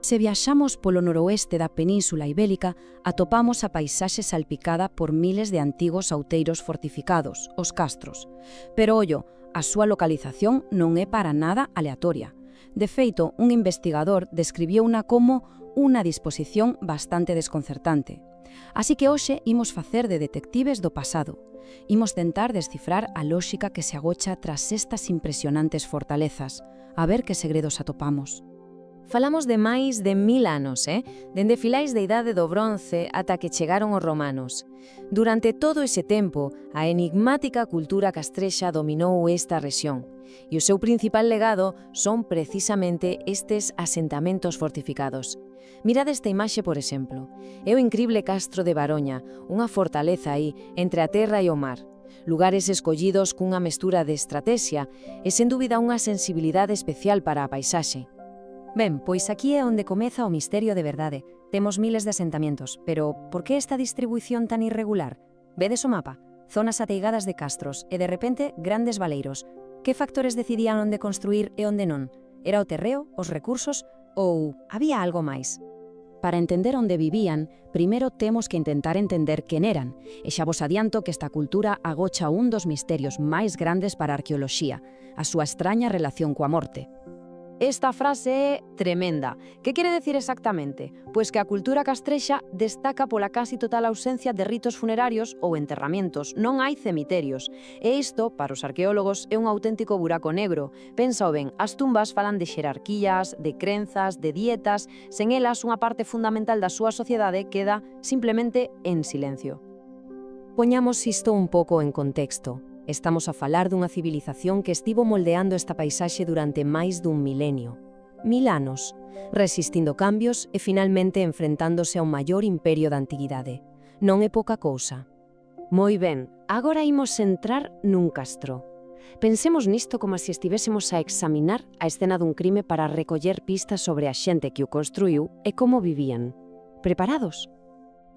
Se viaxamos polo noroeste da Península Ibérica, atopamos a paisaxe salpicada por miles de antigos outeiros fortificados, os castros. Pero, ollo, a súa localización non é para nada aleatoria. De feito, un investigador describiuna como unha disposición bastante desconcertante. Así que hoxe imos facer de detectives do pasado. Imos tentar descifrar a lóxica que se agocha tras estas impresionantes fortalezas, a ver que segredos atopamos. Falamos de máis de 1000 anos, dende filais da Idade do Bronce ata que chegaron os romanos. Durante todo ese tempo, a enigmática cultura castrexa dominou esta rexión, e o seu principal legado son precisamente estes asentamentos fortificados. Mirad esta imaxe, por exemplo. É o incrible castro de Baroña, unha fortaleza aí, entre a terra e o mar. Lugares escollidos cunha mestura de estrategia e, sen dúbida, unha sensibilidade especial para a paisaxe. Ben, pois aquí é onde comeza o misterio de verdade. Temos miles de asentamentos, pero por que esta distribuición tan irregular? Vedes o mapa? Zonas ateigadas de castros e, de repente, grandes valeiros. Que factores decidían onde construir e onde non? Era o terreo, os recursos ou había algo máis? Para entender onde vivían, primeiro temos que intentar entender quen eran, e xa vos adianto que esta cultura agocha un dos misterios máis grandes para a arqueoloxía, a súa extraña relación coa morte. Esta frase é tremenda. Que quere decir exactamente? Pois que a cultura castrexa destaca pola casi total ausencia de ritos funerarios ou enterramientos. Non hai cemiterios. E isto, para os arqueólogos, é un auténtico buraco negro. Pénsao ben, as tumbas falan de xerarquías, de crenzas, de dietas. Sen elas, unha parte fundamental da súa sociedade queda simplemente en silencio. Poñamos isto un pouco en contexto. Estamos a falar dunha civilización que estivo moldeando esta paisaxe durante máis dun milenio. 1000 anos, resistindo cambios e finalmente enfrentándose ao maior imperio da antiguidade. Non é pouca cousa. Moi ben, agora imos entrar nun castro. Pensemos nisto como se estivésemos a examinar a escena dun crime para recoller pistas sobre a xente que o construiu e como vivían. Preparados?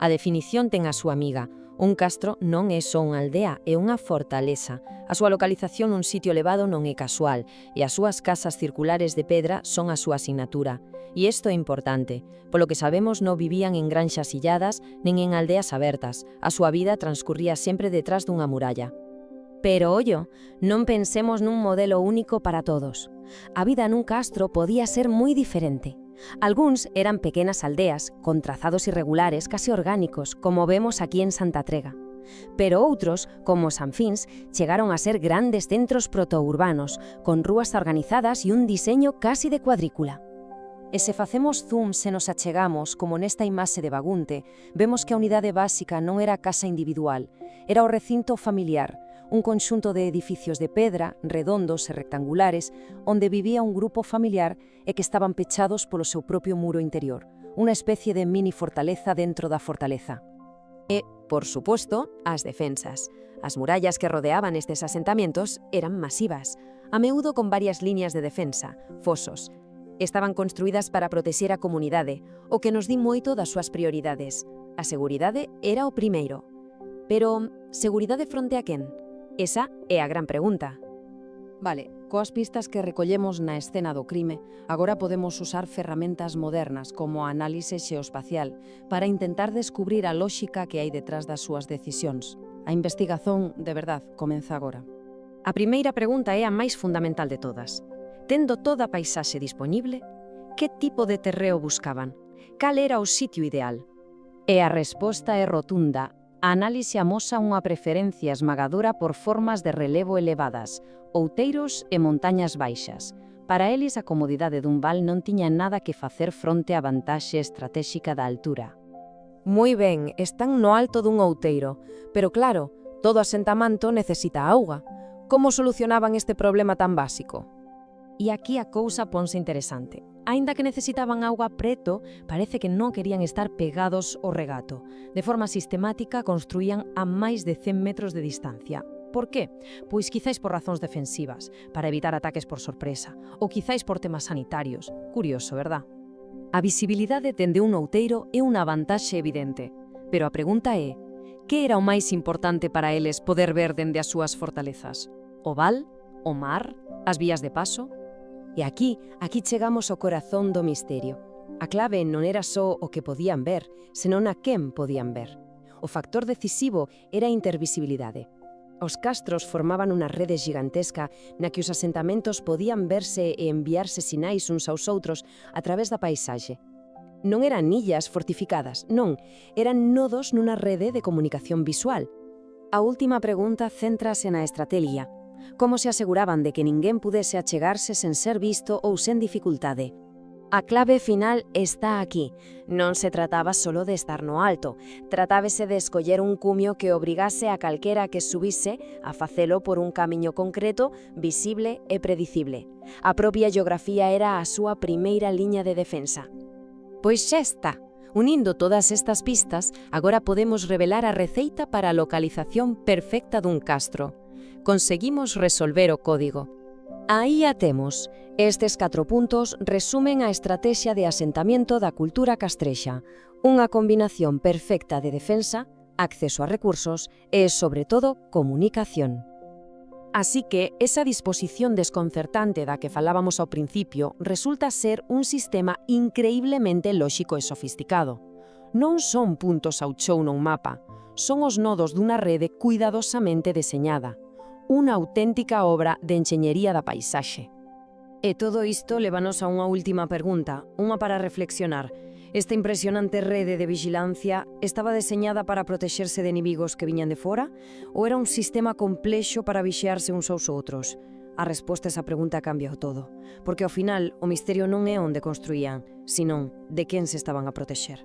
A definición ten a súa amiga. Un castro non é só unha aldea, é unha fortaleza. A súa localización nun sitio elevado non é casual, e as súas casas circulares de pedra son a súa asignatura. E isto é importante. Polo que sabemos, non vivían en granxas illadas, nen en aldeas abertas. A súa vida transcurría sempre detrás dunha muralla. Pero, ollo, non pensemos nun modelo único para todos. A vida nun castro podía ser moi diferente. Algúns eran pequenas aldeas, con trazados irregulares, case orgánicos, como vemos aquí en Santa Trega. Pero outros, como San Fins, chegaron a ser grandes centros protourbanos, con rúas organizadas e un diseño casi de cuadrícula. E se facemos zoom se nos achegamos, como nesta imaxe de Bagunte, vemos que a unidade básica non era a casa individual, era o recinto familiar, un conxunto de edificios de pedra, redondos e rectangulares, onde vivía un grupo familiar e que estaban pechados polo seu propio muro interior, unha especie de mini fortaleza dentro da fortaleza. E, por suposto, as defensas. As murallas que rodeaban estes asentamentos eran masivas, a meudo con varias liñas de defensa, fosos. Estaban construídas para protexer a comunidade, o que nos di moito das súas prioridades. A seguridade era o primeiro. Pero, seguridade fronte a quen? Esa é a gran pregunta. Vale, coas pistas que recollemos na escena do crime, agora podemos usar ferramentas modernas como a análise xeoespacial para intentar descubrir a lóxica que hai detrás das súas decisións. A investigación, de verdad, comeza agora. A primeira pregunta é a máis fundamental de todas. Tendo toda a paisaxe disponible, que tipo de terreo buscaban? Cal era o sitio ideal? E a resposta é rotunda. A análise amosa unha preferencia esmagadora por formas de relevo elevadas, outeiros e montañas baixas. Para eles, a comodidade dun val non tiña nada que facer fronte á vantaxe estratéxica da altura. Moi ben, están no alto dun outeiro, pero claro, todo asentamento necesita auga. Como solucionaban este problema tan básico? E aquí a cousa ponse interesante. Aínda que necesitaban auga preto, parece que non querían estar pegados ao regato. De forma sistemática, construían a máis de 100 metros de distancia. Por qué? Pois quizáis por razóns defensivas, para evitar ataques por sorpresa, ou quizáis por temas sanitarios. Curioso, verdad? A visibilidade dende un outeiro é unha vantaxe evidente. Pero a pregunta é, que era o máis importante para eles poder ver dende as súas fortalezas? O val? O mar? As vías de paso? E aquí chegamos ao corazón do misterio. A clave non era só o que podían ver, senón a quen podían ver. O factor decisivo era a intervisibilidade. Os castros formaban unha rede gigantesca na que os asentamentos podían verse e enviarse sinais uns aos outros a través da paisaxe. Non eran illas fortificadas, non, eran nodos nunha rede de comunicación visual. A última pregunta céntrase na estrategia. Como se aseguraban de que ninguén pudese achegarse sen ser visto ou sen dificultade? A clave final está aquí. Non se trataba solo de estar no alto. Tratábase de escoller un cumio que obrigase a calquera que subise a facelo por un camiño concreto, visible e predicible. A propia geografía era a súa primeira liña de defensa. Pois xa está. Unindo todas estas pistas, agora podemos revelar a receita para a localización perfecta dun castro. Conseguimos resolver o código. Aí a temos. Estes 4 puntos resumen a estrategia de asentamiento da cultura castrexa. Unha combinación perfecta de defensa, acceso a recursos e, sobre todo, comunicación. Así que esa disposición desconcertante da que falábamos ao principio resulta ser un sistema increíblemente lóxico e sofisticado. Non son puntos ao chou nun mapa, son os nodos dunha rede cuidadosamente deseñada. Unha auténtica obra de enxeñería da paisaxe. E todo isto lévanos a unha última pregunta, unha para reflexionar. Esta impresionante rede de vigilancia estaba deseñada para protexerse de inimigos que viñan de fora ou era un sistema complexo para vixiarse uns aos outros? A resposta a esa pregunta cambiou todo, porque ao final o misterio non é onde construían, senón de quen se estaban a protexer.